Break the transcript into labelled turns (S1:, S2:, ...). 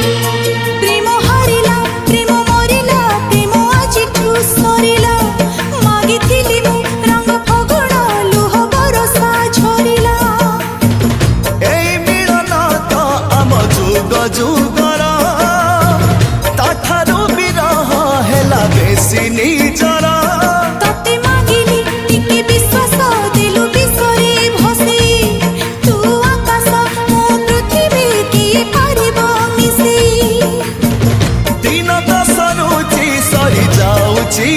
S1: प्रेम हारिला प्रेम मरिला प्रेम आजिठु सरिला मागिथिली मु रंग फगुण लुह बरसा झरिला
S2: एई मिलन तो आम जुग जुगर ताठारु बिरह हेला बेसी निजर
S1: तते मागिली टिके विश्वास देलु विश्वरे भसे तू आकाश मो पृथ्वी किए पारिबो मिसे
S2: दिन दशरुचि सरी जाउची